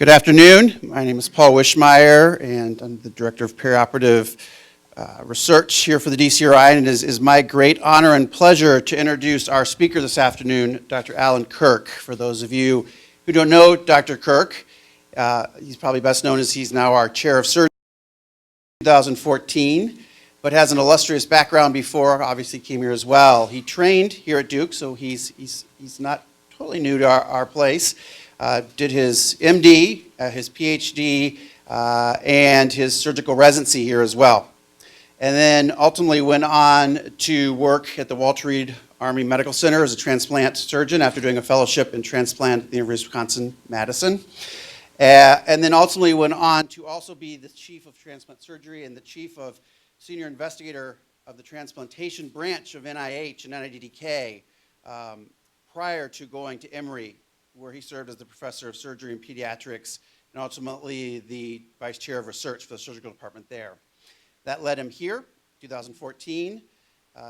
Good afternoon. My name is Paul Wischmeyer, and I'm the Director of Perioperative Research here for the DCRI, and it is my great honor and pleasure to introduce our speaker this afternoon, Dr. Allan Kirk. For those of you who don't know Dr. Kirk, he's probably best known as he's now our Chair of Surgery in 2014, but has an illustrious background before, obviously came here as well. He trained here at Duke, so he's not totally new to our place. Did his MD, his PhD, and his surgical residency here as well. And then ultimately went on to work at the Walter Reed Army Medical Center as a transplant surgeon after doing a fellowship in transplant at the University of Wisconsin-Madison. And then ultimately went on to also be the chief of transplant surgery and the chief of senior investigator of the transplantation branch of NIH and NIDDK prior to going to Emory, where he served as the professor of surgery and pediatrics and ultimately the vice chair of research for the surgical department there. That led him here, 2014.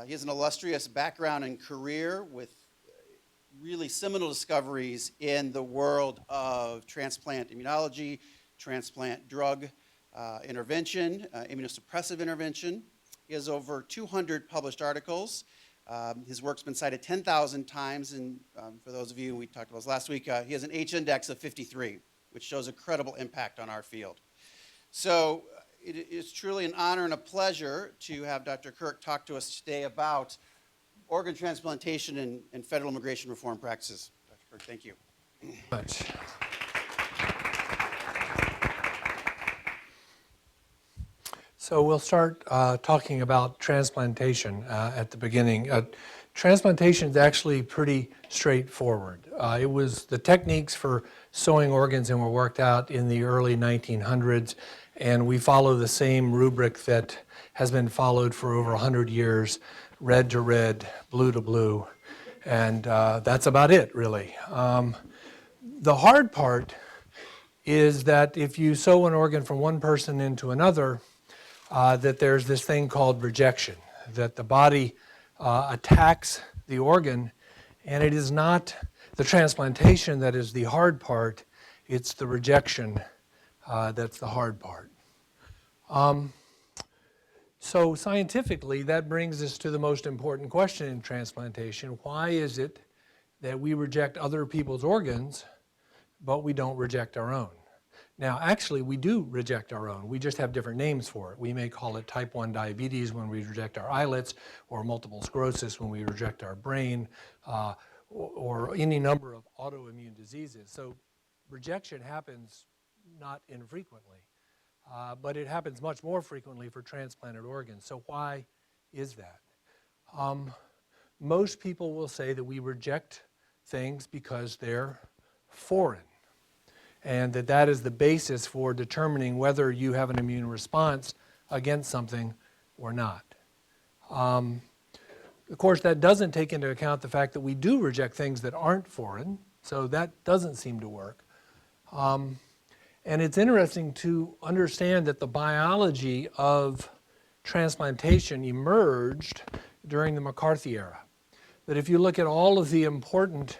He has an illustrious background and career with really seminal discoveries in the world of transplant immunology, transplant drug intervention, immunosuppressive intervention. He has over 200 published articles. His work's been cited 10,000 times, and for those of you we talked about this last week, he has an H-index of 53, which shows a credible impact on our field. So it is truly an honor and a pleasure to have Dr. Kirk talk to us today about organ transplantation and federal immigration reform practices. Dr. Kirk, thank you. Much. So we'll start talking about transplantation at the beginning. Transplantation is actually pretty straightforward. It was the techniques for sewing organs and were worked out in the early 1900s, and we follow the same rubric that has been followed for over 100 years, red to red, blue to blue, and that's about it, really. The hard part is that if you sew an organ from one person into another, that there's this thing called rejection, that the body attacks the organ, and it is not the transplantation that is the hard part, it's the rejection that's the hard part. So scientifically, that brings us to the most important question in transplantation. Why is it that we reject other people's organs, but we don't reject our own? Now, actually, we do reject our own. We just have different names for it. We may call it type 1 diabetes when we reject our islets, or multiple sclerosis when we reject our brain, or any number of autoimmune diseases. So rejection happens not infrequently, but it happens much more frequently for transplanted organs. So why is that? Most people will say that we reject things because they're foreign, and that is the basis for determining whether you have an immune response against something or not. Of course, that doesn't take into account the fact that we do reject things that aren't foreign, so that doesn't seem to work. And it's interesting to understand that the biology of transplantation emerged during the McCarthy era. That if you look at all of the important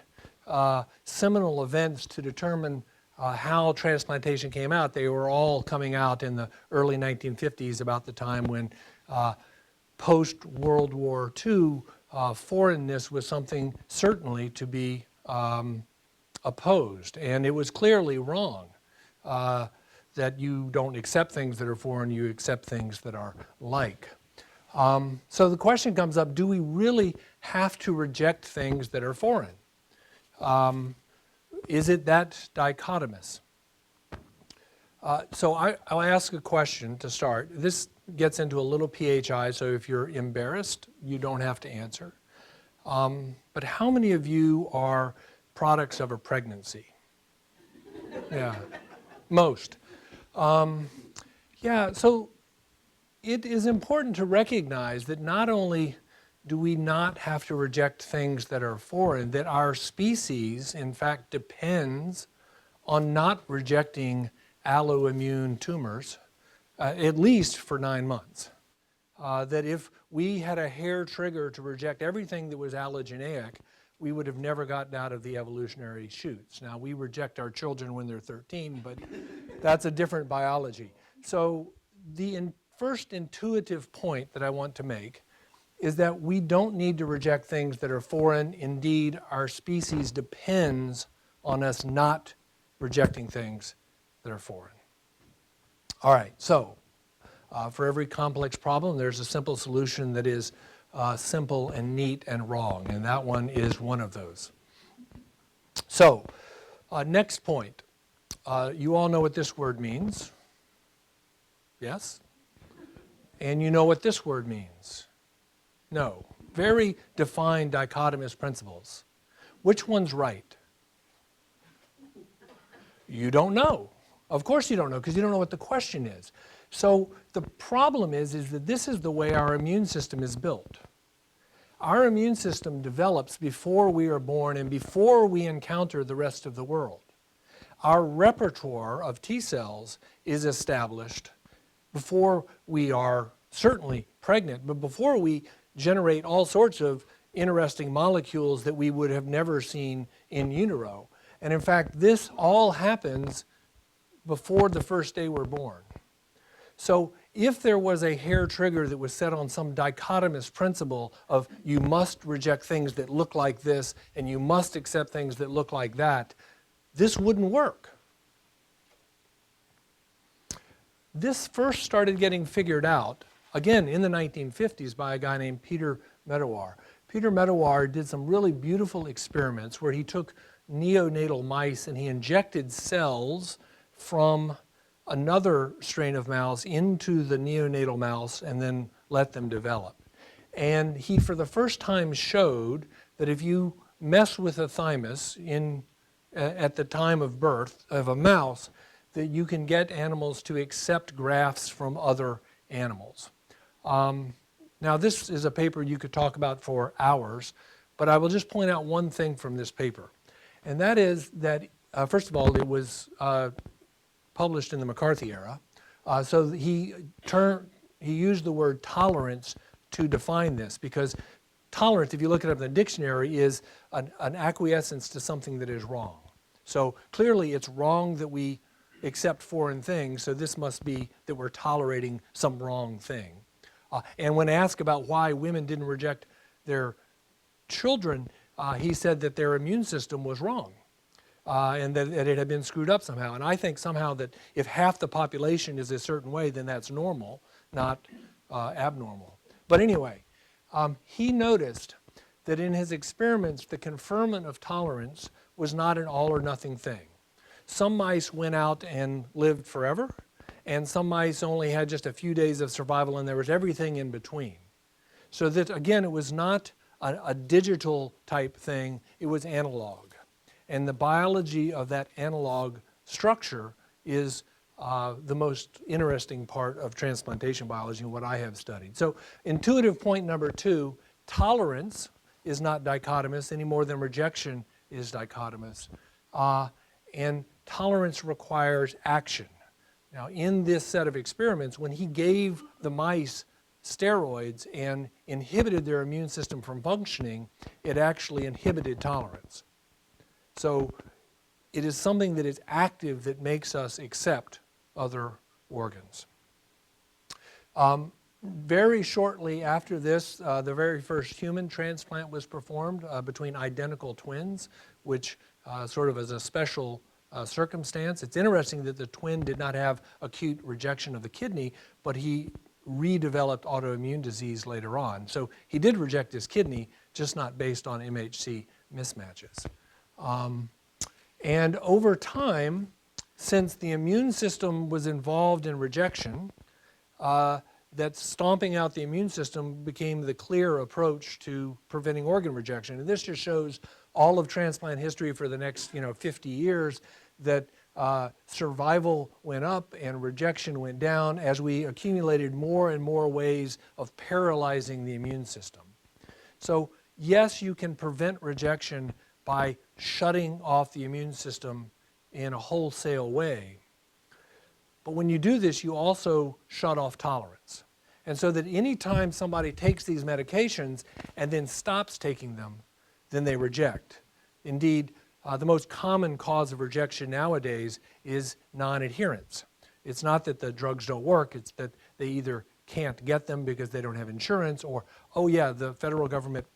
seminal events to determine how transplantation came out, they were all coming out in the early 1950s, about the time when post-World War II foreignness was something certainly to be opposed. And it was clearly wrong that you don't accept things that are foreign, you accept things that are like. So the question comes up, do we really have to reject things that are foreign? Is it that dichotomous? So I'll ask a question to start. This gets into a little PHI, so if you're embarrassed, you don't have to answer. But how many of you are products of a pregnancy? Yeah, most. Yeah, so it is important to recognize that not only do we not have to reject things that are foreign, that our species, in fact, depends on not rejecting alloimmune tumors, at least for 9 months. That if we had a hair trigger to reject everything that was allogeneic, we would have never gotten out of the evolutionary chutes. Now, we reject our children when they're 13, but that's a different biology. So the first intuitive point that I want to make is that we don't need to reject things that are foreign. Indeed, our species depends on us not rejecting things that are foreign. All right, so for every complex problem, there's a simple solution that is simple and neat and wrong, and that one is one of those. So, next point. You all know what this word means. Yes? And you know what this word means. No. Very defined dichotomous principles. Which one's right? You don't know. Of course you don't know, because you don't know what the question is. So the problem is that this is the way our immune system is built. Our immune system develops before we are born and before we encounter the rest of the world. Our repertoire of T cells is established before we are certainly pregnant, but before we generate all sorts of interesting molecules that we would have never seen in utero. And in fact, this all happens before the first day we're born. So if there was a hair trigger that was set on some dichotomous principle of you must reject things that look like this and you must accept things that look like that, this wouldn't work. This first started getting figured out, again, in the 1950s by a guy named Peter Medawar. Peter Medawar did some really beautiful experiments where he took neonatal mice and he injected cells from another strain of mouse into the neonatal mouse and then let them develop. And he, for the first time, showed that if you mess with the thymus at the time of birth of a mouse, that you can get animals to accept grafts from other animals. Now, this is a paper you could talk about for hours, but I will just point out one thing from this paper. And that is that, first of all, it was published in the McCarthy era. So he used the word tolerance to define this, because tolerance, if you look it up in the dictionary, is an acquiescence to something that is wrong. So clearly it's wrong that we accept foreign things, so this must be that we're tolerating some wrong thing. And when asked about why women didn't reject their children, he said that their immune system was wrong. And that it had been screwed up somehow. And I think somehow that if half the population is a certain way, then that's normal, not abnormal. But anyway, he noticed that in his experiments, the conferment of tolerance was not an all or nothing thing. Some mice went out and lived forever, and some mice only had just a few days of survival, and there was everything in between. So that, again, it was not a digital type thing, it was analog. And the biology of that analog structure is the most interesting part of transplantation biology and what I have studied. So intuitive point number 2, tolerance is not dichotomous any more than rejection is dichotomous. And tolerance requires action. Now, in this set of experiments, when he gave the mice steroids and inhibited their immune system from functioning, it actually inhibited tolerance. So it is something that is active that makes us accept other organs. Very shortly after this, the very first human transplant was performed between identical twins, which sort of is a special circumstance. It's interesting that the twin did not have acute rejection of the kidney, but he redeveloped autoimmune disease later on. So he did reject his kidney, just not based on MHC mismatches. And over time, since the immune system was involved in rejection, that stomping out the immune system became the clear approach to preventing organ rejection. And this just shows all of transplant history for the next 50 years, that survival went up and rejection went down as we accumulated more and more ways of paralyzing the immune system. So yes, you can prevent rejection by shutting off the immune system in a wholesale way. But when you do this, you also shut off tolerance. And so that any time somebody takes these medications and then stops taking them, then they reject. Indeed, the most common cause of rejection nowadays is non-adherence. It's not that the drugs don't work, it's that they either can't get them because they don't have insurance, or, oh yeah, the federal government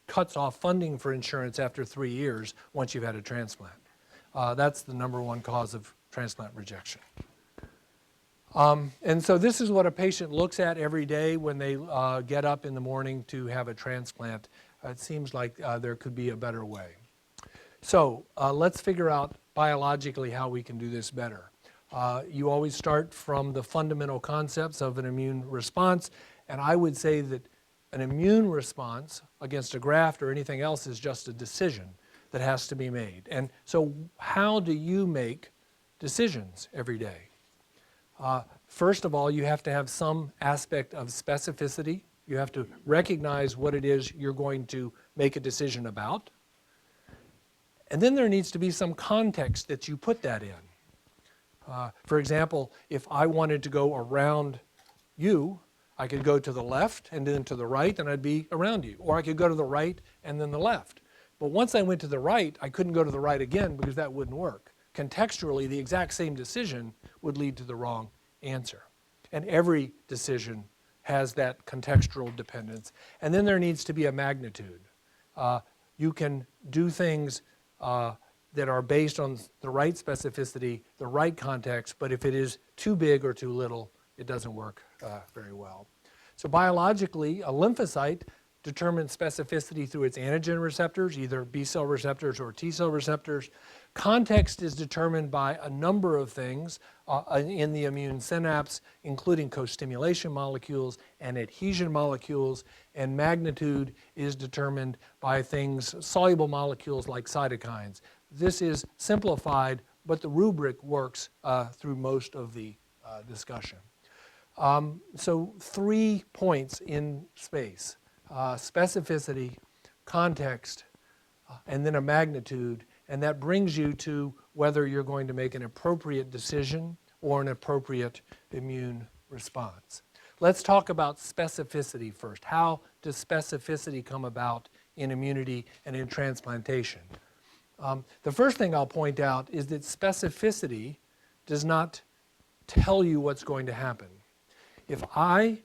cuts off funding for insurance after 3 years once you've had a transplant. That's the #1 cause of transplant rejection. And so this is what a patient looks at every day when they get up in the morning to have a transplant. It seems like there could be a better way. So let's figure out biologically how we can do this better. You always start from the fundamental concepts of an immune response, and I would say that an immune response against a graft or anything else is just a decision that has to be made. And so how do you make decisions every day? First of all, you have to have some aspect of specificity. You have to recognize what it is you're going to make a decision about. And then there needs to be some context that you put that in. For example, if I wanted to go around you, I could go to the left and then to the right and I'd be around you. Or I could go to the right and then the left. But once I went to the right, I couldn't go to the right again because that wouldn't work. Contextually, the exact same decision would lead to the wrong answer. And every decision has that contextual dependence. And then there needs to be a magnitude. You can do things that are based on the right specificity, the right context, but if it is too big or too little, it doesn't work very well. So biologically, a lymphocyte determines specificity through its antigen receptors, either B cell receptors or T cell receptors. Context is determined by a number of things in the immune synapse, including co-stimulation molecules and adhesion molecules, and magnitude is determined by things, soluble molecules like cytokines. This is simplified, but the rubric works through most of the discussion. So 3 points in space: specificity, context, and then a magnitude, and that brings you to whether you're going to make an appropriate decision or an appropriate immune response. Let's talk about specificity first. How does specificity come about in immunity and in transplantation? The first thing I'll point out is that specificity does not tell you what's going to happen. If I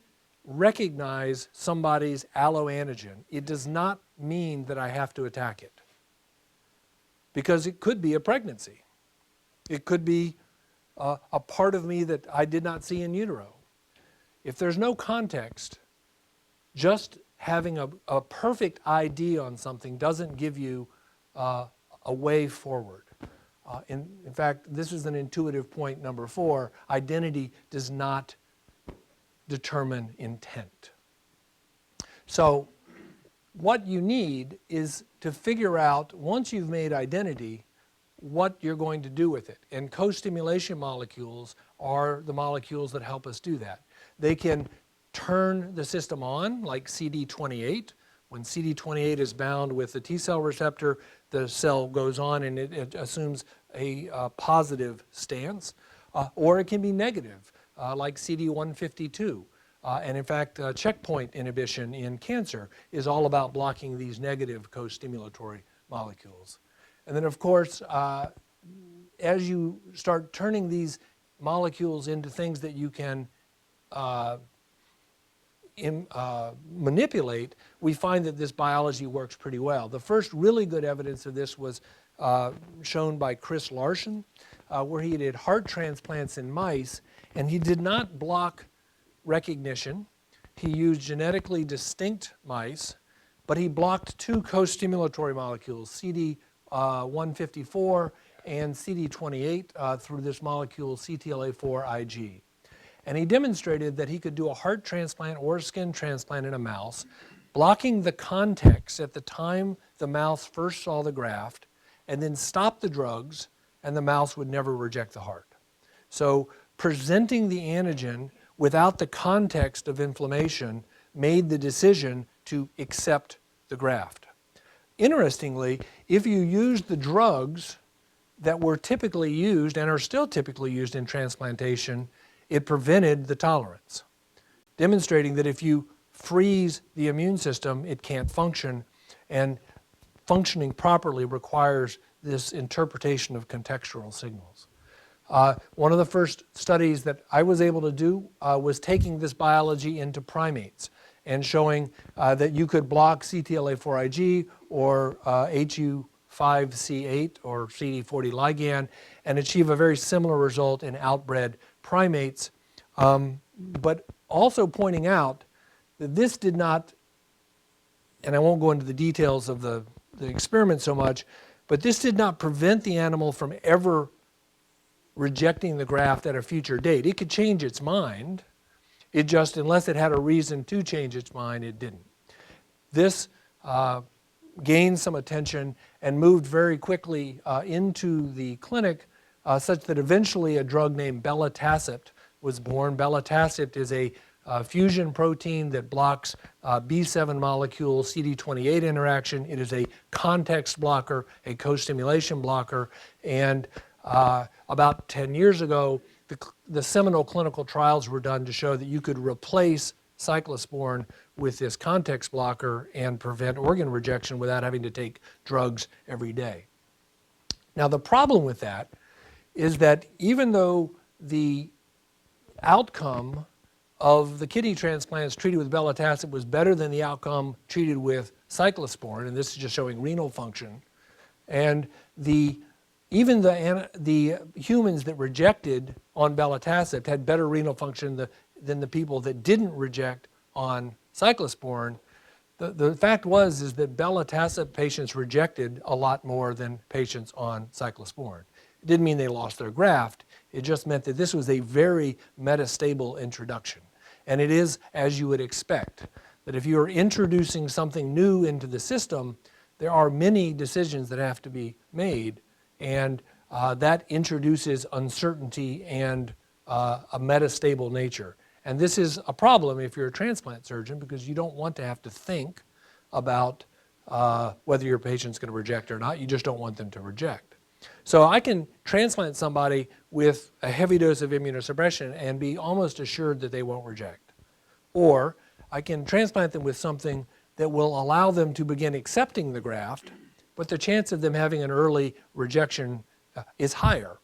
recognize somebody's alloantigen, it does not mean that I have to attack it. Because it could be a pregnancy. It could be a part of me that I did not see in utero. If there's no context, just having a perfect ID on something doesn't give you a way forward. In fact, this is an intuitive point number 4. Identity does not determine intent. So what you need is to figure out, once you've made identity, what you're going to do with it. And co-stimulation molecules are the molecules that help us do that. They can turn the system on, like CD28. When CD28 is bound with the T cell receptor, the cell goes on and it assumes a positive stance. Or it can be negative, like CD152. And in fact, checkpoint inhibition in cancer is all about blocking these negative co-stimulatory molecules. And then, of course, as you start turning these molecules into things that you can manipulate, we find that this biology works pretty well. The first really good evidence of this was shown by Chris Larson, where he did heart transplants in mice, and he did not block recognition. He used genetically distinct mice, but he blocked 2 co-stimulatory molecules, CD154 and CD28, through this molecule CTLA4-Ig. And he demonstrated that he could do a heart transplant or a skin transplant in a mouse, blocking the context at the time the mouse first saw the graft, and then stop the drugs, and the mouse would never reject the heart. So presenting the antigen without the context of inflammation made the decision to accept the graft. Interestingly, if you use the drugs that were typically used and are still typically used in transplantation, it prevented the tolerance, demonstrating that if you freeze the immune system, it can't function. And functioning properly requires this interpretation of contextual signals. One of the first studies that I was able to do was taking this biology into primates and showing that you could block CTLA-4 Ig or HU5C8 or CD40 ligand and achieve a very similar result in outbred primates, but also pointing out that this did not, and I won't go into the details of the experiment so much, but this did not prevent the animal from ever rejecting the graft at a future date. It could change its mind. It just, unless it had a reason to change its mind, it didn't. This gained some attention and moved very quickly into the clinic, such that eventually a drug named Belatacept was born. Belatacept is a fusion protein that blocks B7 molecule CD28 interaction. It is a context blocker, a co-stimulation blocker, and about 10 years ago, the seminal clinical trials were done to show that you could replace cyclosporine with this context blocker and prevent organ rejection without having to take drugs every day. Now, the problem with that is that even though the outcome of the kidney transplants treated with Belatacept was better than the outcome treated with cyclosporine, and this is just showing renal function, and even the humans that rejected on Belatacept had better renal function than the people that didn't reject on cyclosporine. The fact is that Belatacept patients rejected a lot more than patients on cyclosporine. It didn't mean they lost their graft. It just meant that this was a very metastable introduction. And it is, as you would expect, that if you're introducing something new into the system, there are many decisions that have to be made, and that introduces uncertainty and a metastable nature. And this is a problem if you're a transplant surgeon, because you don't want to have to think about whether your patient's going to reject or not. You just don't want them to reject. So I can transplant somebody with a heavy dose of immunosuppression and be almost assured that they won't reject. Or I can transplant them with something that will allow them to begin accepting the graft, but the chance of them having an early rejection is higher.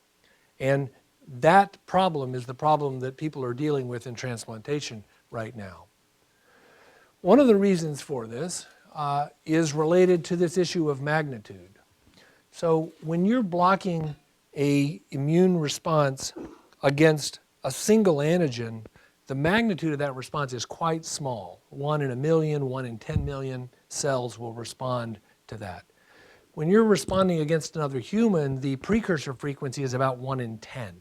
And that problem is the problem that people are dealing with in transplantation right now. One of the reasons for this is related to this issue of magnitude. So when you're blocking an immune response against a single antigen, the magnitude of that response is quite small. 1 in a million, 1 in 10 million cells will respond to that. When you're responding against another human, the precursor frequency is about 1 in 10.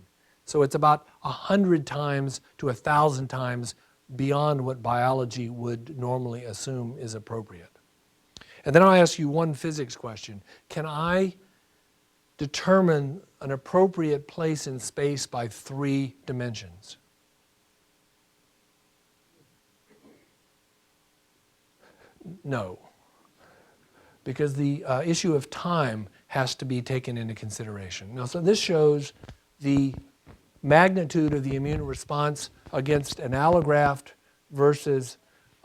So it's about 100 times to 1,000 times beyond what biology would normally assume is appropriate. And then I'll ask you one physics question. Can I determine an appropriate place in space by 3 dimensions? No, because the issue of time has to be taken into consideration. Now, so this shows the magnitude of the immune response against an allograft versus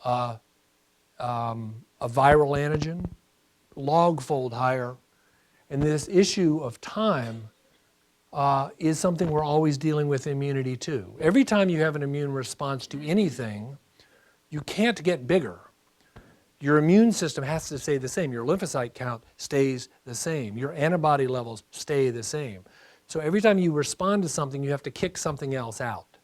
a viral antigen, log-fold higher. And this issue of time is something we're always dealing with in immunity too. Every time you have an immune response to anything, you can't get bigger. Your immune system has to stay the same. Your lymphocyte count stays the same. Your antibody levels stay the same. So every time you respond to something, you have to kick something else out.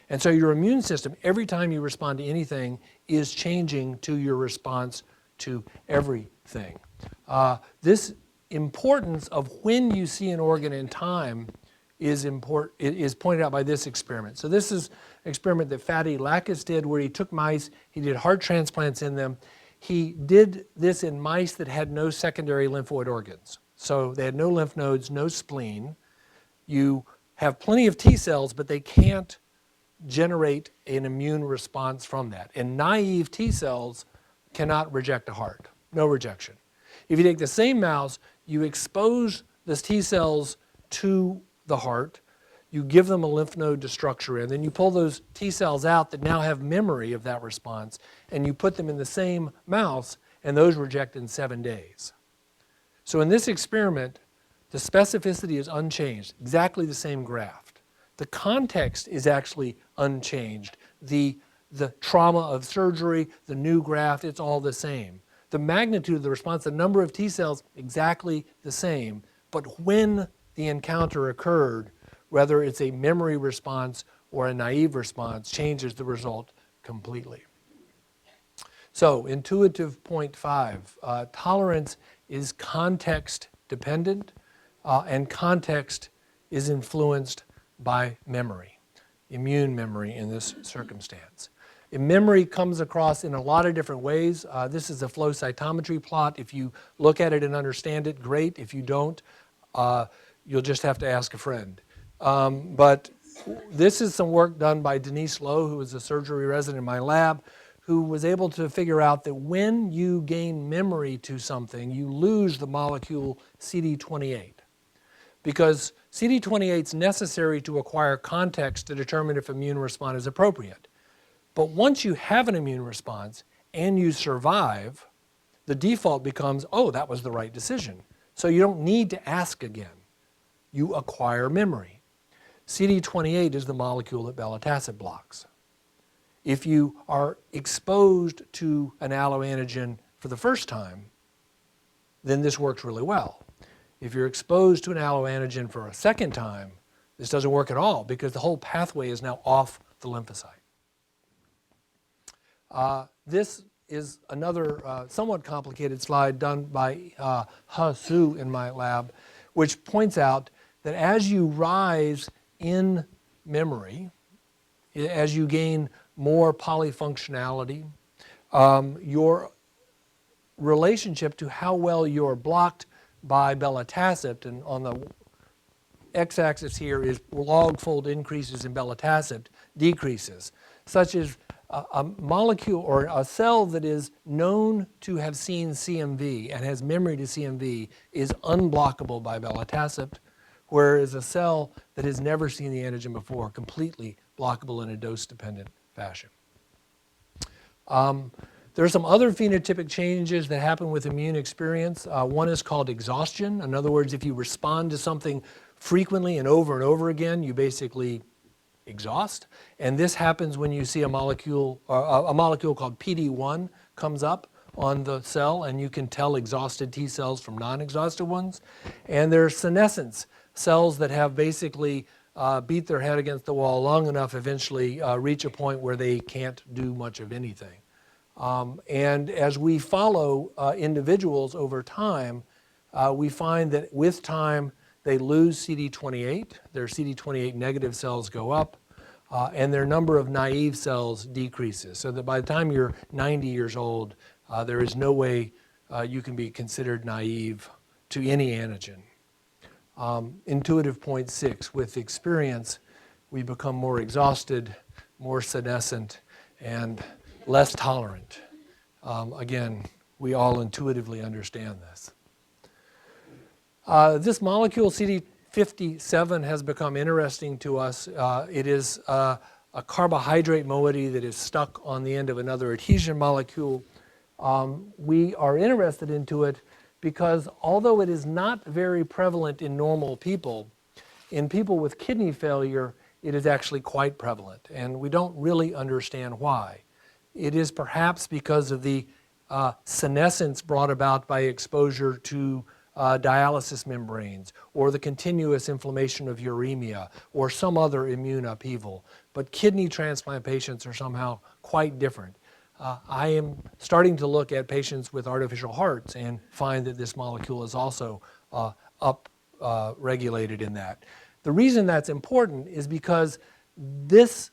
And so your immune system, every time you respond to anything, is changing to your response to everything. This importance of when you see an organ in time is pointed out by this experiment. So this is an experiment that Fatty Lackas did, where he took mice, he did heart transplants in them. He did this in mice that had no secondary lymphoid organs. So they had no lymph nodes, no spleen. You have plenty of T cells, but they can't generate an immune response from that. And naive T cells cannot reject a heart, no rejection. If you take the same mouse, you expose the T cells to the heart, you give them a lymph node to structure in, then you pull those T cells out that now have memory of that response, and you put them in the same mouse, and those reject in 7 days. So in this experiment, the specificity is unchanged, exactly the same graft. The context is actually unchanged. The trauma of surgery, the new graft, it's all the same. The magnitude of the response, the number of T cells, exactly the same. But when the encounter occurred, whether it's a memory response or a naive response, changes the result completely. So intuitive point 5, tolerance is context dependent, and context is influenced by memory, immune memory in this circumstance. Memory comes across in a lot of different ways. This is a flow cytometry plot. If you look at it and understand it, great. If you don't, you'll just have to ask a friend. But this is some work done by Denise Lowe, who was a surgery resident in my lab, who was able to figure out that when you gain memory to something, you lose the molecule CD28. Because CD28 is necessary to acquire context to determine if immune response is appropriate. But once you have an immune response and you survive, the default becomes, oh, that was the right decision. So you don't need to ask again. You acquire memory. CD28 is the molecule that Belatacept blocks. If you are exposed to an alloantigen for the first time, then this works really well. If you're exposed to an alloantigen for a second time, this doesn't work at all because the whole pathway is now off the lymphocyte. This is another somewhat complicated slide done by Ha Su in my lab, which points out that as you rise in memory, as you gain more polyfunctionality, your relationship to how well you're blocked by Belatacept, and on the x-axis here is log-fold increases in Belatacept, decreases, such as a molecule or a cell that is known to have seen CMV and has memory to CMV is unblockable by Belatacept, whereas a cell that has never seen the antigen before, completely blockable in a dose-dependent fashion. There are some other phenotypic changes that happen with immune experience. One is called exhaustion. In other words, if you respond to something frequently and over again, you basically exhaust. And this happens when you see a molecule called PD-1 comes up on the cell, and you can tell exhausted T cells from non-exhausted ones. And there are senescence, cells that have basically beat their head against the wall long enough, eventually reach a point where they can't do much of anything. And as we follow individuals over time, we find that with time they lose CD28, their CD28 negative cells go up, and their number of naive cells decreases. So that by the time you're 90 years old, there is no way you can be considered naive to any antigen. Intuitive point 6, with experience, we become more exhausted, more senescent, and less tolerant. Again, we all intuitively understand this. This molecule, CD57, has become interesting to us. It is a carbohydrate moiety that is stuck on the end of another adhesion molecule. We are interested into it because although it is not very prevalent in normal people, in people with kidney failure, it is actually quite prevalent, and we don't really understand why. It is perhaps because of the senescence brought about by exposure to dialysis membranes, or the continuous inflammation of uremia, or some other immune upheaval. But kidney transplant patients are somehow quite different. I am starting to look at patients with artificial hearts and find that this molecule is also regulated in that. The reason that's important is because this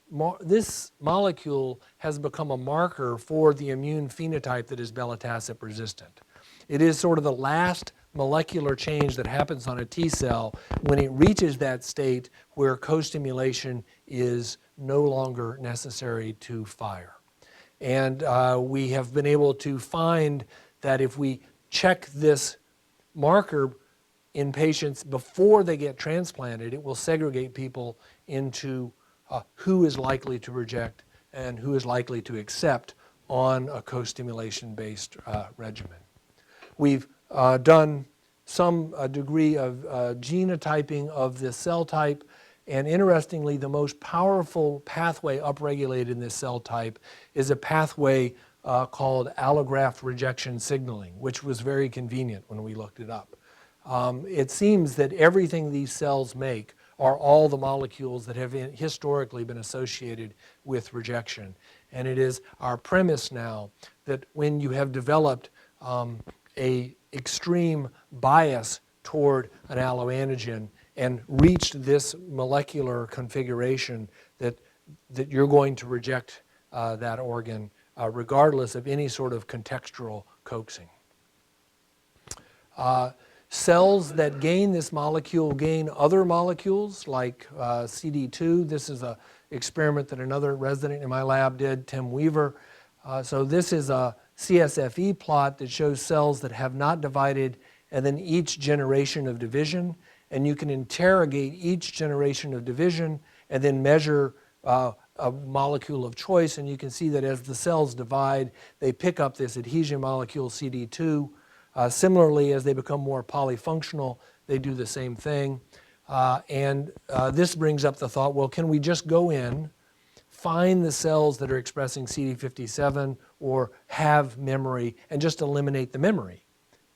molecule has become a marker for the immune phenotype that is Belatacept resistant. It is sort of the last molecular change that happens on a T cell when it reaches that state where co-stimulation is no longer necessary to fire. And we have been able to find that if we check this marker in patients before they get transplanted, it will segregate people into who is likely to reject and who is likely to accept on a co-stimulation based regimen. We've done some degree of genotyping of this cell type. And interestingly, the most powerful pathway upregulated in this cell type is a pathway called allograft rejection signaling, which was very convenient when we looked it up. It seems that everything these cells make are all the molecules that have historically been associated with rejection. And it is our premise now that when you have developed a extreme bias toward an alloantigen and reached this molecular configuration that you're going to reject that organ regardless of any sort of contextual coaxing. Cells that gain this molecule gain other molecules like CD2. This is an experiment that another resident in my lab did, Tim Weaver. So this is a CSFE plot that shows cells that have not divided and then each generation of division. And you can interrogate each generation of division and then measure a molecule of choice. And you can see that as the cells divide, they pick up this adhesion molecule CD2. Similarly, as they become more polyfunctional, they do the same thing. This brings up the thought, well, can we just go in, find the cells that are expressing CD57 or have memory, and just eliminate the memory,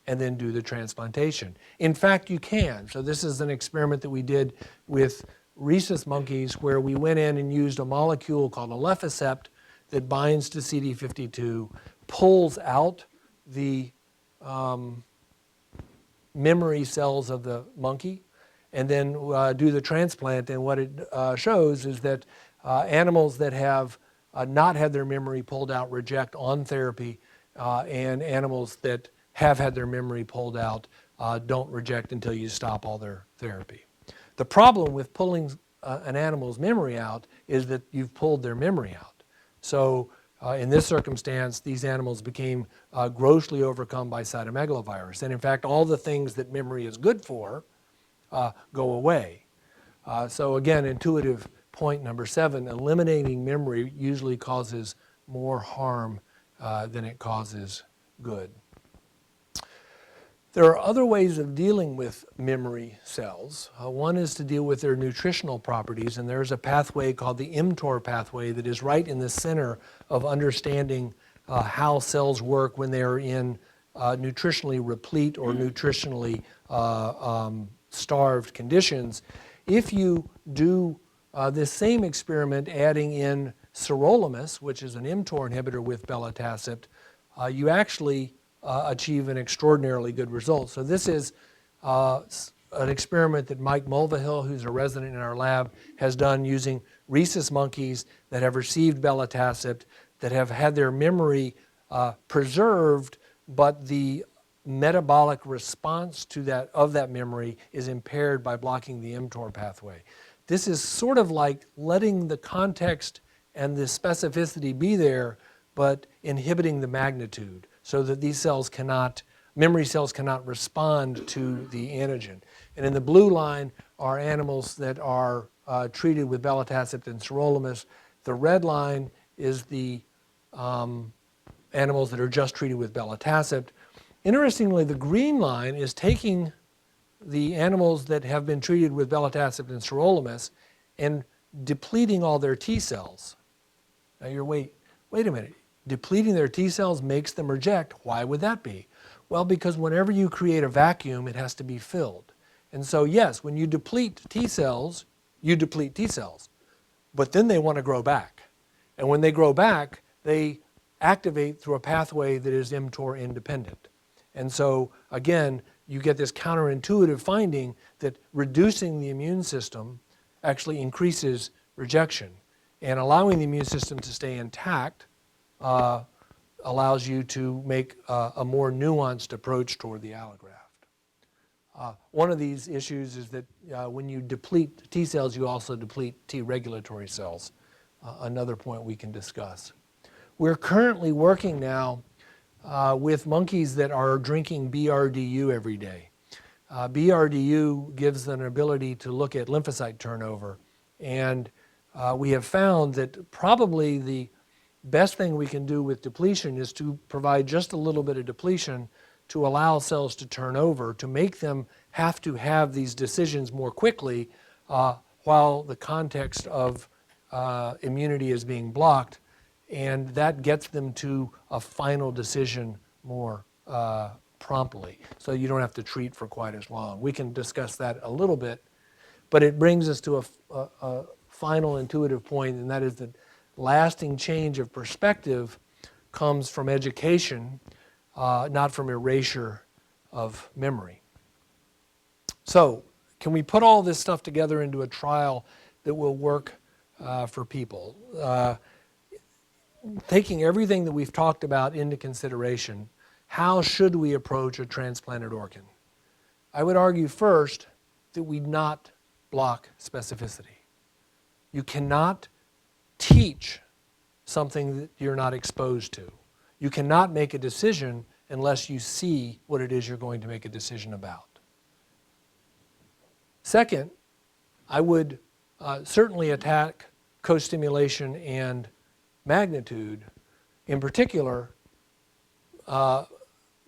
and then do the transplantation? In fact, you can. So this is an experiment that we did with rhesus monkeys where we went in and used a molecule called Belatacept that binds to CD52, pulls out the memory cells of the monkey, and then do the transplant. And what it shows is that animals that have not had their memory pulled out reject on therapy, and animals that have had their memory pulled out don't reject until you stop all their therapy. The problem with pulling an animal's memory out is that you've pulled their memory out. So in this circumstance, these animals became grossly overcome by cytomegalovirus. And in fact, all the things that memory is good for go away. So again, intuitive point number 7, eliminating memory usually causes more harm than it causes good. There are other ways of dealing with memory cells. One is to deal with their nutritional properties, and there's a pathway called the mTOR pathway that is right in the center of understanding how cells work when they are in nutritionally replete or nutritionally starved conditions. If you do this same experiment adding in sirolimus, which is an mTOR inhibitor with Belatacept, you actually achieve an extraordinarily good result. So this is an experiment that Mike Mulvihill, who's a resident in our lab, has done using rhesus monkeys that have received Belatacept, that have had their memory preserved, but the metabolic response to that memory is impaired by blocking the mTOR pathway. This is sort of like letting the context and the specificity be there, but inhibiting the magnitude, so that these cells memory cells cannot respond to the antigen. And in the blue line are animals that are treated with Belatacept and sirolimus. The red line is the animals that are just treated with Belatacept. Interestingly, the green line is taking the animals that have been treated with Belatacept and sirolimus and depleting all their T cells. Now you're, wait a minute. Depleting their T cells makes them reject. Why would that be? Well, because whenever you create a vacuum, it has to be filled. And so yes, when you deplete T cells, you deplete T cells. But then they want to grow back. And when they grow back, they activate through a pathway that is mTOR independent. And so again, you get this counterintuitive finding that reducing the immune system actually increases rejection. And allowing the immune system to stay intact allows you to make a more nuanced approach toward the allograft. One of these issues is that when you deplete T cells, you also deplete T regulatory cells, another point we can discuss. We're currently working now with monkeys that are drinking BRDU every day. BRDU gives an ability to look at lymphocyte turnover, and we have found that probably the best thing we can do with depletion is to provide just a little bit of depletion to allow cells to turn over, to make them have to have these decisions more quickly while the context of immunity is being blocked, and that gets them to a final decision more promptly. So you don't have to treat for quite as long. We can discuss that a little bit, but it brings us to a final intuitive point, and that is that lasting change of perspective comes from education, not from erasure of memory. So, can we put all this stuff together into a trial that will work for people? Taking everything that we've talked about into consideration, how should we approach a transplanted organ? I would argue first that we not block specificity. You cannot teach something that you're not exposed to. You cannot make a decision unless you see what it is you're going to make a decision about. Second, I would certainly attack co-stimulation and magnitude. In particular,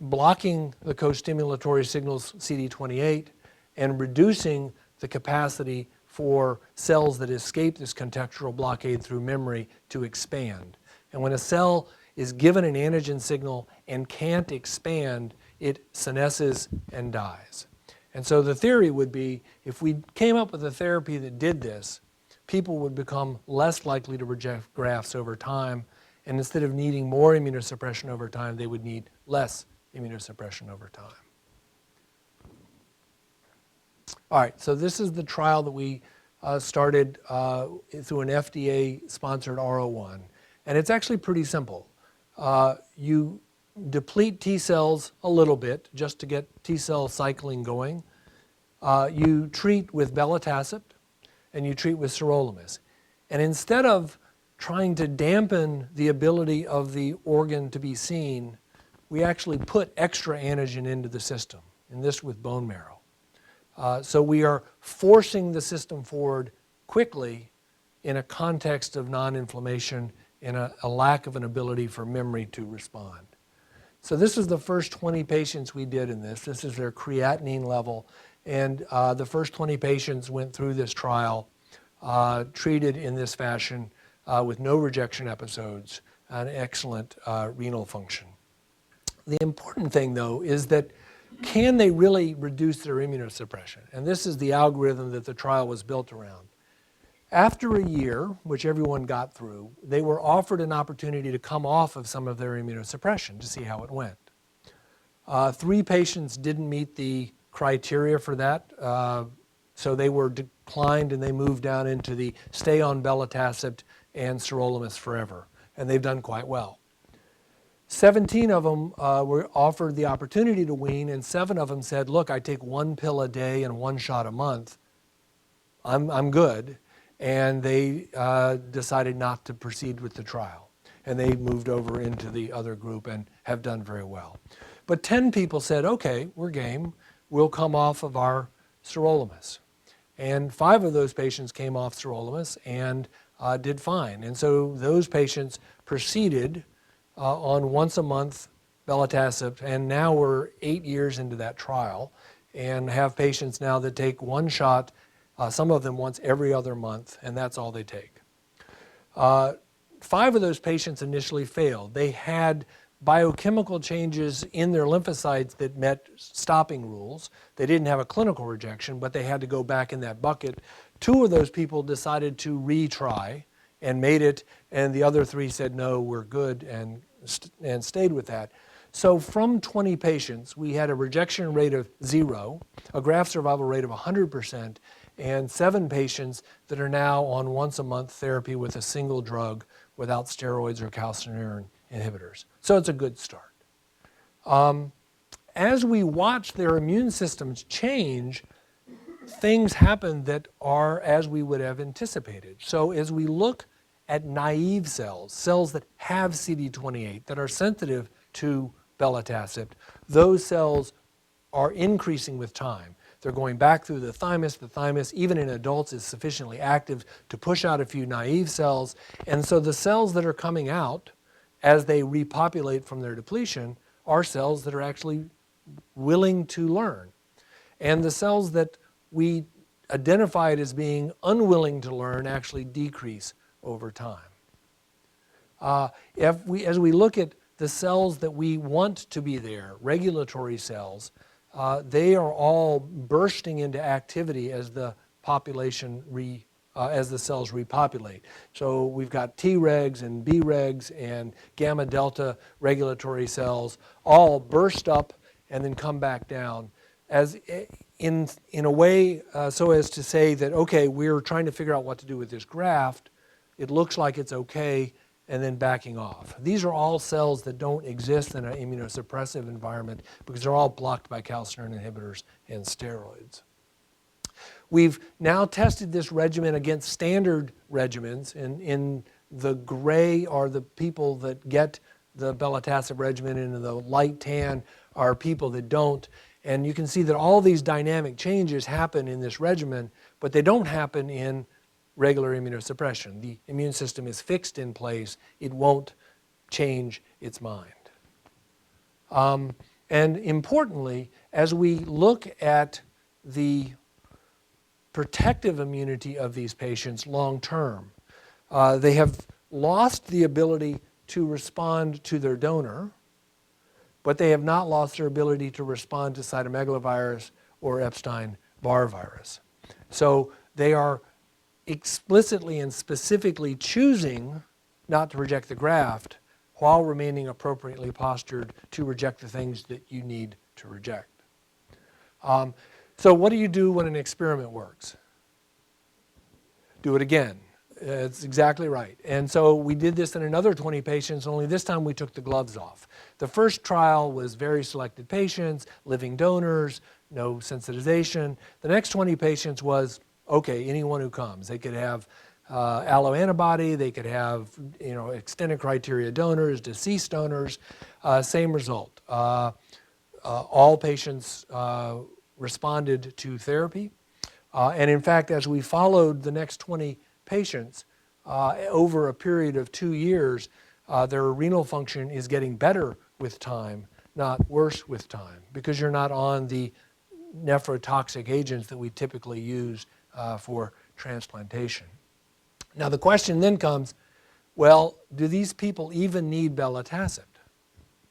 blocking the co-stimulatory signals CD28 and reducing the capacity for cells that escape this contextual blockade through memory to expand. And when a cell is given an antigen signal and can't expand, it senesces and dies. And so the theory would be, if we came up with a therapy that did this, people would become less likely to reject grafts over time, and instead of needing more immunosuppression over time, they would need less immunosuppression over time. All right, so this is the trial that we started through an FDA-sponsored R01, and it's actually pretty simple. You deplete T cells a little bit just to get T cell cycling going. You treat with Belatacept, and you treat with sirolimus. And instead of trying to dampen the ability of the organ to be seen, we actually put extra antigen into the system, and this with bone marrow. So we are forcing the system forward quickly in a context of non-inflammation and a lack of an ability for memory to respond. So this is the first 20 patients we did in this. This is their creatinine level. And the first 20 patients went through this trial, treated in this fashion with no rejection episodes and excellent renal function. The important thing, though, is that can they really reduce their immunosuppression? And this is the algorithm that the trial was built around. After a year, which everyone got through, they were offered an opportunity to come off of some of their immunosuppression to see how it went. 3 patients didn't meet the criteria for that, so they were declined and they moved down into the stay on Belatacept and sirolimus forever, and they've done quite well. 17 of them were offered the opportunity to wean, and 7 of them said, look, I take 1 pill a day and 1 shot a month. I'm good. And they decided not to proceed with the trial. And they moved over into the other group and have done very well. But 10 people said, okay, we're game. We'll come off of our sirolimus. And 5 of those patients came off sirolimus and did fine. And so those patients proceeded on once a month Belatacept, and now we're 8 years into that trial and have patients now that take 1 shot, some of them once every other month, and that's all they take. 5 of those patients initially failed. They had biochemical changes in their lymphocytes that met stopping rules. They didn't have a clinical rejection, but they had to go back in that bucket. 2 of those people decided to retry and made it, and the other 3 said, no, we're good, and stayed with that. So from 20 patients, we had a rejection rate of 0, a graft survival rate of 100%, and 7 patients that are now on once a month therapy with a single drug without steroids or calcineurin inhibitors. So it's a good start. As we watch their immune systems change, things happen that are as we would have anticipated. So as we look at naive cells, cells that have CD28, that are sensitive to Belatacept, those cells are increasing with time. They're going back through the thymus. The thymus, even in adults, is sufficiently active to push out a few naive cells. And so the cells that are coming out as they repopulate from their depletion are cells that are actually willing to learn. And the cells that we identified as being unwilling to learn actually decrease over time. As we look at the cells that we want to be there, regulatory cells, they are all bursting into activity as the population as the cells repopulate. So we've got Tregs and Bregs and gamma delta regulatory cells all burst up and then come back down as in a way so as to say that, okay, we're trying to figure out what to do with this graft. It looks like it's okay, and then backing off. These are all cells that don't exist in an immunosuppressive environment because they're all blocked by calcineurin inhibitors and steroids. We've now tested this regimen against standard regimens. In the gray are the people that get the Belatacept regimen, and in the light tan are people that don't. And you can see that all these dynamic changes happen in this regimen, but they don't happen in regular immunosuppression. The immune system is fixed in place. It won't change its mind. And importantly, as we look at the protective immunity of these patients long term, they have lost the ability to respond to their donor, but they have not lost their ability to respond to cytomegalovirus or Epstein-Barr virus. So they are explicitly and specifically choosing not to reject the graft while remaining appropriately postured to reject the things that you need to reject. So what do you do when an experiment works? Do it again. It's exactly right. And so we did this in another 20 patients, only this time we took the gloves off. The first trial was very selected patients, living donors, no sensitization. The next 20 patients was, okay, anyone who comes. They could have alloantibody, they could have extended criteria donors, deceased donors, same result. All patients responded to therapy. And in fact, as we followed the next 20 patients over a period of 2 years, their renal function is getting better with time, not worse with time, because you're not on the nephrotoxic agents that we typically use for transplantation. Now the question then comes, well, do these people even need Belatacept?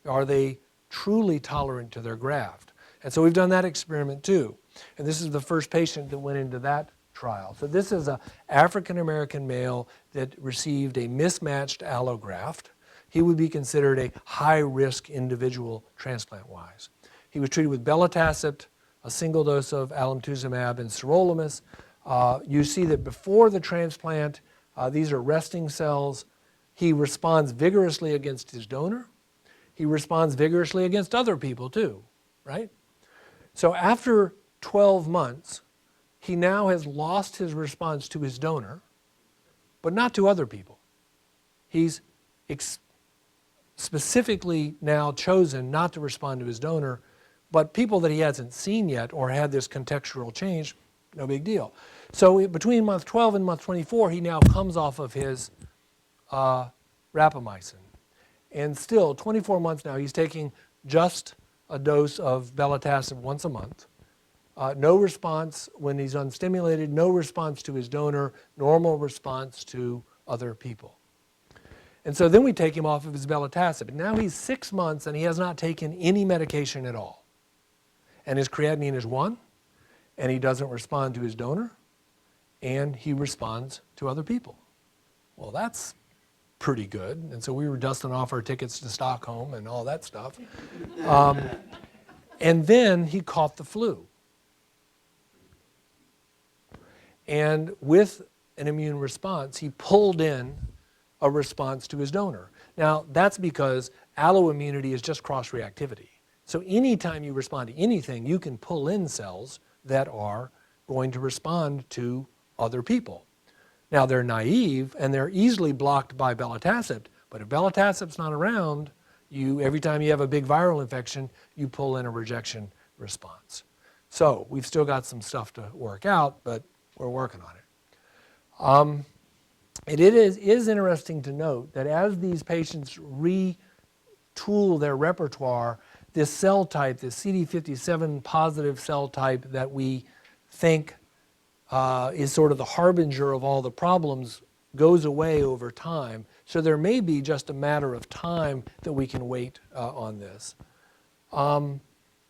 Are they truly tolerant to their graft? And so we've done that experiment too. And this is the first patient that went into that trial. So this is an African-American male that received a mismatched allograft. He would be considered a high-risk individual transplant-wise. He was treated with Belatacept, a single dose of alemtuzumab and sirolimus. You see that before the transplant, these are resting cells. He responds vigorously against his donor. He responds vigorously against other people too, right? So after 12 months, he now has lost his response to his donor, but not to other people. He's specifically now chosen not to respond to his donor, but people that he hasn't seen yet or had this contextual change, no big deal. So between month 12 and month 24, he now comes off of his rapamycin. And still, 24 months now, he's taking just a dose of Belatacept once a month. No response when he's unstimulated, no response to his donor, normal response to other people. And so then we take him off of his Belatacept. Now he's 6 months and he has not taken any medication at all. And his creatinine is 1, and he doesn't respond to his donor, and he responds to other people. Well, that's pretty good. And so we were dusting off our tickets to Stockholm and all that stuff. And then he caught the flu. And with an immune response, he pulled in a response to his donor. Now, that's because alloimmunity is just cross-reactivity. So anytime you respond to anything, you can pull in cells that are going to respond to other people. Now, they're naive and they're easily blocked by Belatacept, but if Belatacept's not around, every time you have a big viral infection, you pull in a rejection response. So we've still got some stuff to work out, but we're working on it. It is interesting to note that as these patients retool their repertoire, this cell type, this CD57 positive cell type that we think is sort of the harbinger of all the problems, goes away over time. So there may be just a matter of time that we can wait on this.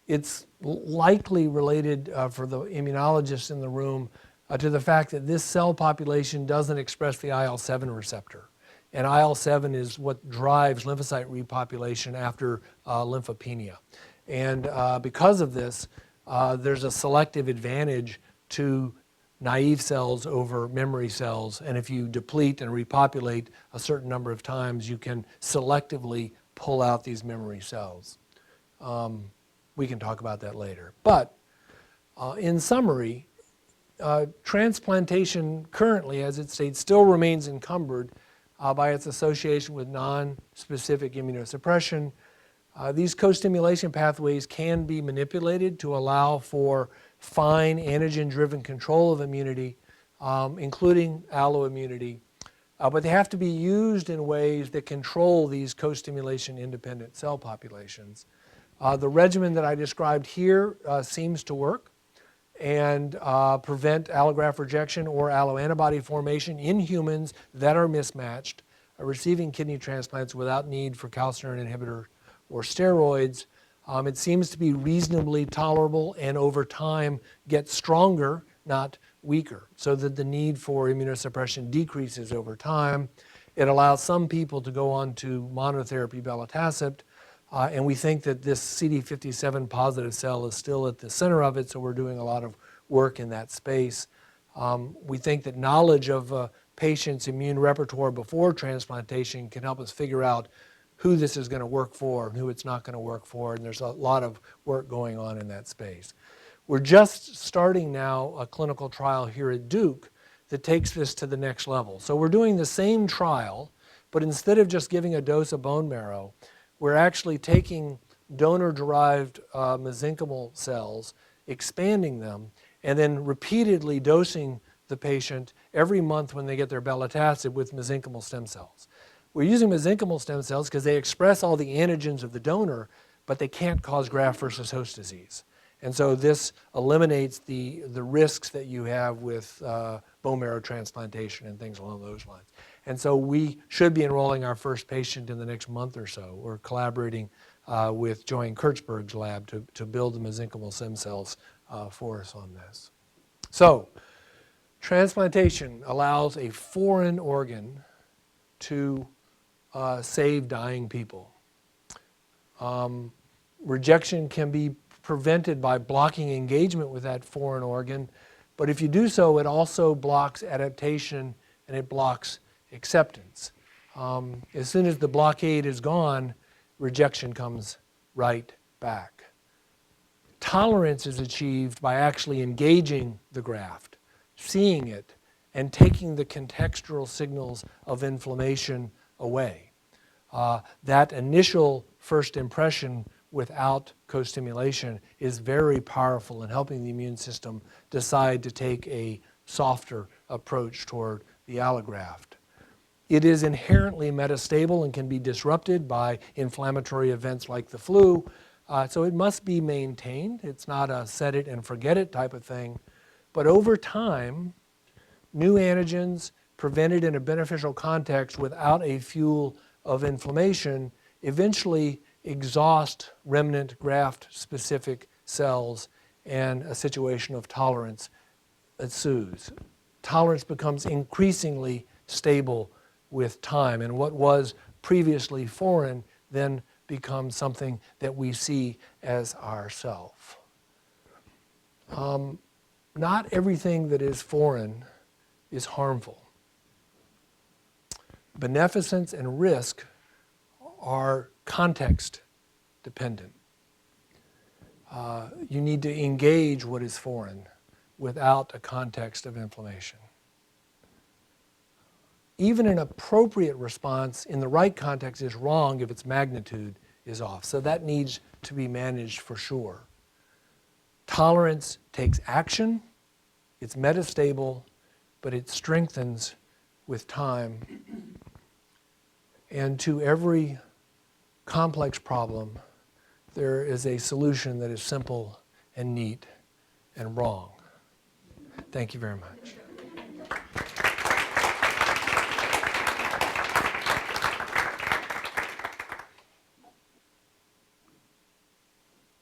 It's likely related, for the immunologists in the room, to the fact that this cell population doesn't express the IL-7 receptor. And IL-7 is what drives lymphocyte repopulation after lymphopenia. And because of this, there's a selective advantage to naive cells over memory cells. And if you deplete and repopulate a certain number of times, you can selectively pull out these memory cells. We can talk about that later. But in summary, transplantation currently, as it states, still remains encumbered by its association with non-specific immunosuppression. These co-stimulation pathways can be manipulated to allow for fine antigen-driven control of immunity, including alloimmunity, but they have to be used in ways that control these co-stimulation independent cell populations. The regimen that I described here seems to work and prevent allograft rejection or alloantibody formation in humans that are mismatched, receiving kidney transplants without need for calcineurin inhibitor or steroids. It seems to be reasonably tolerable and over time gets stronger, not weaker, so that the need for immunosuppression decreases over time. It allows some people to go on to monotherapy Belatacept, and we think that this CD57 positive cell is still at the center of it, so we're doing a lot of work in that space. We think that knowledge of a patient's immune repertoire before transplantation can help us figure out who this is going to work for and who it's not going to work for, and there's a lot of work going on in that space. We're just starting now a clinical trial here at Duke that takes this to the next level. So we're doing the same trial, but instead of just giving a dose of bone marrow, we're actually taking donor-derived mesenchymal cells, expanding them, and then repeatedly dosing the patient every month when they get their Belatacept with mesenchymal stem cells. We're using mesenchymal stem cells because they express all the antigens of the donor, but they can't cause graft versus host disease. And so this eliminates the risks that you have with bone marrow transplantation and things along those lines. And so we should be enrolling our first patient in the next month or so. We're collaborating with Joanne Kurtzberg's lab to build the mesenchymal stem cells for us on this. So transplantation allows a foreign organ to save dying people. Rejection can be prevented by blocking engagement with that foreign organ, but if you do so, it also blocks adaptation and it blocks acceptance. As soon as the blockade is gone, rejection comes right back. Tolerance is achieved by actually engaging the graft, seeing it, and taking the contextual signals of inflammation away. That initial first impression without co-stimulation is very powerful in helping the immune system decide to take a softer approach toward the allograft. It is inherently metastable and can be disrupted by inflammatory events like the flu, so it must be maintained. It's not a set it and forget it type of thing, but over time, new antigens prevented in a beneficial context without a fuel of inflammation eventually exhaust remnant graft-specific cells, and a situation of tolerance ensues. Tolerance becomes increasingly stable with time, and what was previously foreign then becomes something that we see as ourself. Not everything that is foreign is harmful. Beneficence and risk are context dependent. You need to engage what is foreign without a context of inflammation. Even an appropriate response in the right context is wrong if its magnitude is off. So that needs to be managed for sure. Tolerance takes action, it's metastable, but it strengthens with time. And to every complex problem, there is a solution that is simple and neat and wrong. Thank you very much.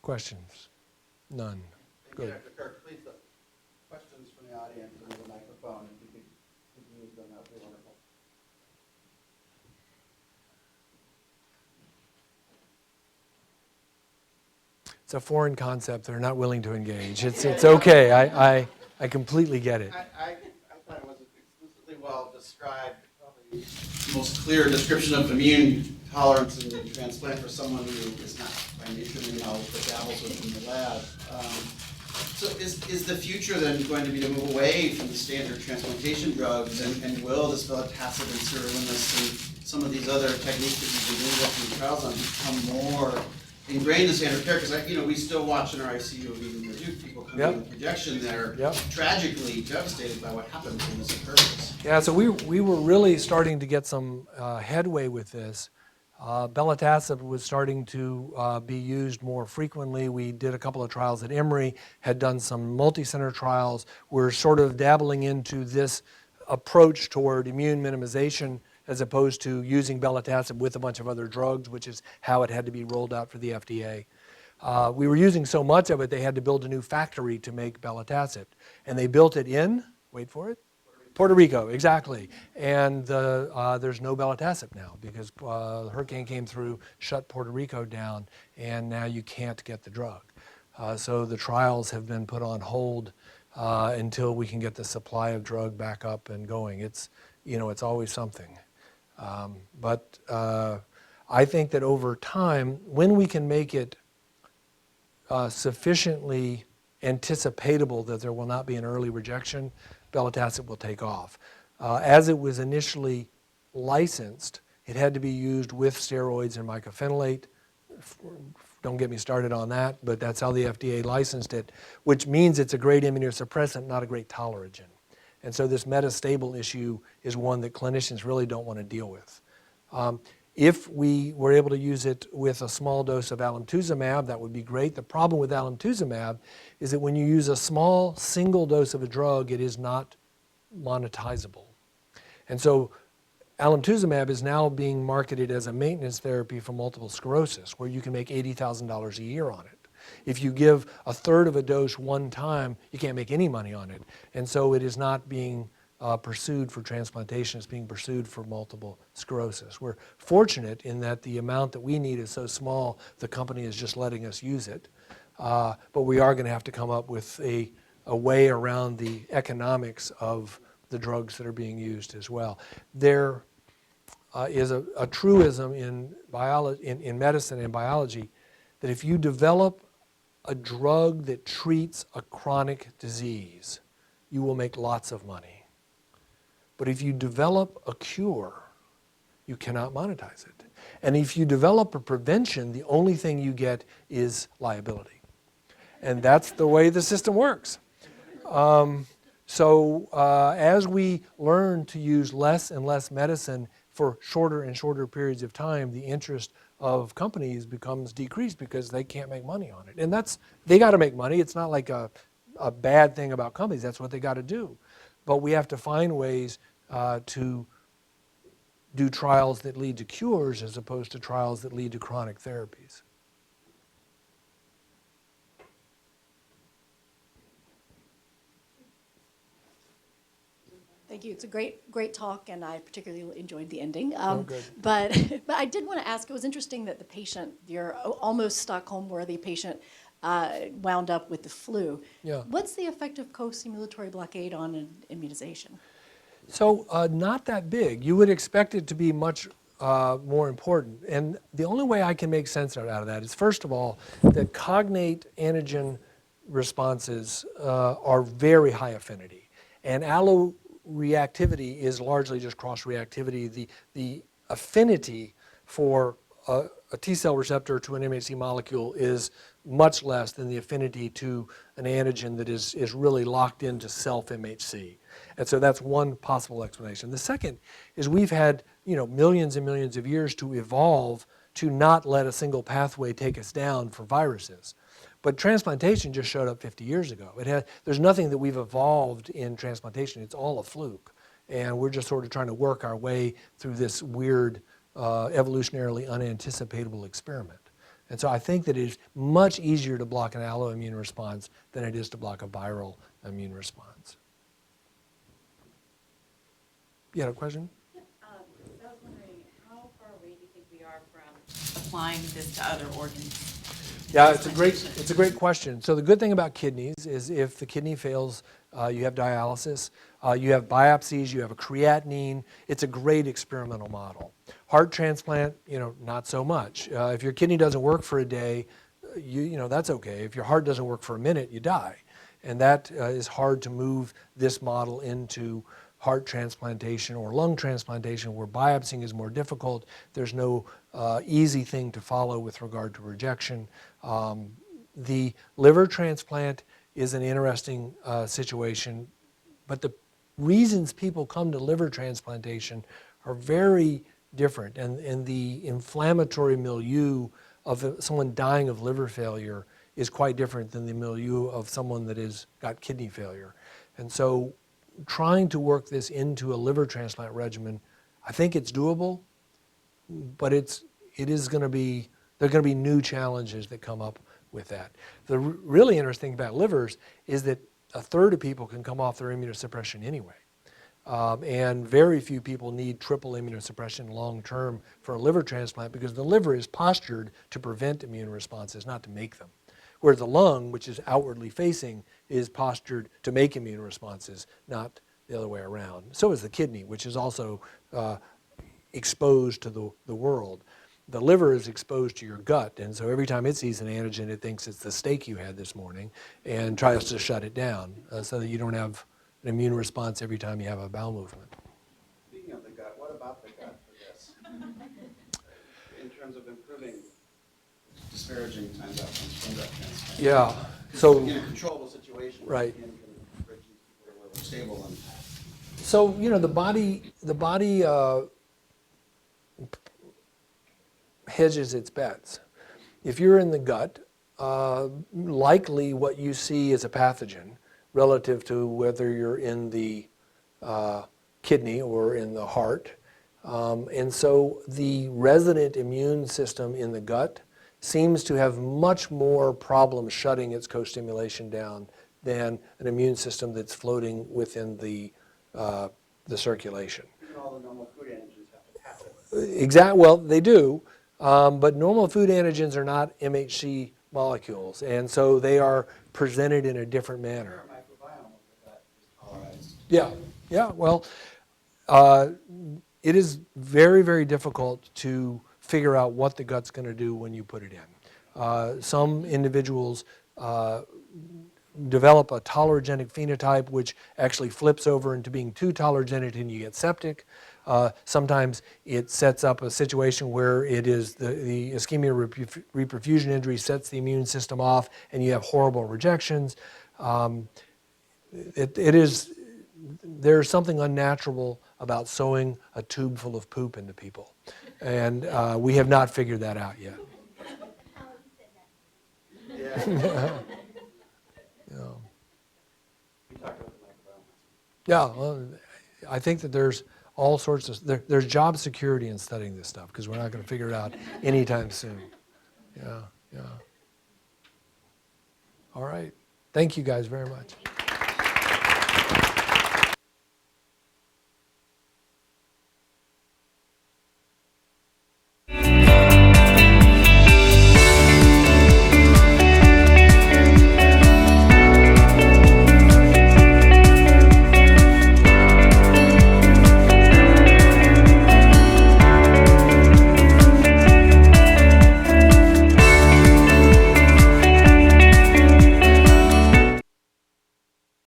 Questions? None. Good. Dr. Kirk, please, questions from the audience and the microphone, if you could use them, that would be wonderful. It's a foreign concept. They're not willing to engage. It's okay. I completely get it. I thought it was explicitly well described, probably the most clear description of immune tolerance in the transplant for someone who is not by nature immunologist but dabbles with in the lab. So is the future then going to be to move away from the standard transplantation drugs, and will this Belatacept and sirolimus and some of these other techniques that you've been working trials on become more ingrained in standard care? Because we still watch in our ICU of even the Duke people coming in with rejection that are tragically devastated by what happens when this occurs. Yeah, so we were really starting to get some headway with this. Belatacept was starting to be used more frequently. We did a couple of trials at Emory, had done some multi-center trials. We're sort of dabbling into this approach toward immune minimization as opposed to using Belatacept with a bunch of other drugs, which is how it had to be rolled out for the FDA. We were using so much of it, they had to build a new factory to make Belatacept. And they built it in, wait for it, Puerto Rico, exactly. And there's no Belatacept now because the hurricane came through, shut Puerto Rico down, and now you can't get the drug. So the trials have been put on hold until we can get the supply of drug back up and going. It's always something. But I think that over time, when we can make it sufficiently anticipatable that there will not be an early rejection, Belatacept will take off. As it was initially licensed, it had to be used with steroids and mycophenolate. Don't get me started on that, but that's how the FDA licensed it, which means it's a great immunosuppressant, not a great toleragen. And so this metastable issue is one that clinicians really don't want to deal with. If we were able to use it with a small dose of alemtuzumab, that would be great. The problem with alemtuzumab is that when you use a small single dose of a drug, it is not monetizable. And so alemtuzumab is now being marketed as a maintenance therapy for multiple sclerosis, where you can make $80,000 a year on it. If you give a third of a dose one time, you can't make any money on it. And so it is not being pursued for transplantation. It's being pursued for multiple sclerosis. We're fortunate in that the amount that we need is so small, the company is just letting us use it. But we are going to have to come up with a way around the economics of the drugs that are being used as well. There is a truism in biology, in medicine and biology, that if you develop a drug that treats a chronic disease, you will make lots of money. But if you develop a cure, you cannot monetize it. And if you develop a prevention, the only thing you get is liability. And that's the way the system works. As we learn to use less and less medicine for shorter and shorter periods of time, the interest of companies becomes decreased because they can't make money on it. And they got to make money. It's not like a bad thing about companies. That's what they got to do. But we have to find ways to do trials that lead to cures as opposed to trials that lead to chronic therapies. Thank you. It's a great talk, and I particularly enjoyed the ending. Good. But I did want to ask, it was interesting that the patient, your almost Stockholm-worthy patient, wound up with the flu. Yeah. What's the effect of co-stimulatory blockade on an immunization? So not that big. You would expect it to be much more important. And the only way I can make sense out of that is, first of all, that cognate antigen responses are very high affinity. And alloreactivity is largely just cross-reactivity. The affinity for a T-cell receptor to an MHC molecule is much less than the affinity to an antigen that is really locked into self-MHC. And so that's one possible explanation. The second is we've had millions and millions of years to evolve to not let a single pathway take us down for viruses. But transplantation just showed up 50 years ago. There's nothing that we've evolved in transplantation. It's all a fluke. And we're just sort of trying to work our way through this weird, evolutionarily unanticipatable experiment. And so I think that it's much easier to block an alloimmune response than it is to block a viral immune response. You had a question? Yep. I was wondering, how far away do you think we are from applying this to other organs? Yeah, it's a great question. So the good thing about kidneys is if the kidney fails, you have dialysis, you have biopsies, you have a creatinine. It's a great experimental model. Heart transplant, not so much. If your kidney doesn't work for a day, that's okay. If your heart doesn't work for a minute, you die. And that is hard to move this model into heart transplantation or lung transplantation, where biopsying is more difficult. There's no easy thing to follow with regard to rejection. The liver transplant is an interesting situation, but the reasons people come to liver transplantation are very different, and the inflammatory milieu of someone dying of liver failure is quite different than the milieu of someone that has got kidney failure. And so trying to work this into a liver transplant regimen, I think it's doable, but there are going to be new challenges that come up with that. The really interesting thing about livers is that a third of people can come off their immunosuppression anyway. And very few people need triple immunosuppression long term for a liver transplant, because the liver is postured to prevent immune responses, not to make them. Whereas the lung, which is outwardly facing, is postured to make immune responses, not the other way around. So is the kidney, which is also exposed to the world. The liver is exposed to your gut, and so every time it sees an antigen, it thinks it's the steak you had this morning and tries to shut it down so that you don't have an immune response every time you have a bowel movement. Speaking of the gut, what about the gut for this? In terms of improving disparaging times outcomes from gut transplant. Yeah. So in a controllable situation, right. You can bridge these people where we're stable. And so the body hedges its bets. If you're in the gut, likely what you see is a pathogen relative to whether you're in the kidney or in the heart. And so the resident immune system in the gut seems to have much more problems shutting its co-stimulation down than an immune system that's floating within the circulation. even all the normal food antigens have to pass it. Exactly. Well, they do, but normal food antigens are not MHC molecules, and so they are presented in a different manner. The microbiome of the gut is tolerized. Yeah. Well, it is very, very difficult to figure out what the gut's going to do when you put it in. Some individuals develop a tolerogenic phenotype, which actually flips over into being too tolerogenic and you get septic. Sometimes it sets up a situation where it is the ischemia reperfusion injury sets the immune system off and you have horrible rejections. There's something unnatural about sewing a tube full of poop into people. And we have not figured that out yet. Yeah. We talked about the microbiome. Yeah, well, I think that there's all sorts of, there's job security in studying this stuff, because we're not going to figure it out anytime soon. Yeah. All right. Thank you guys very much.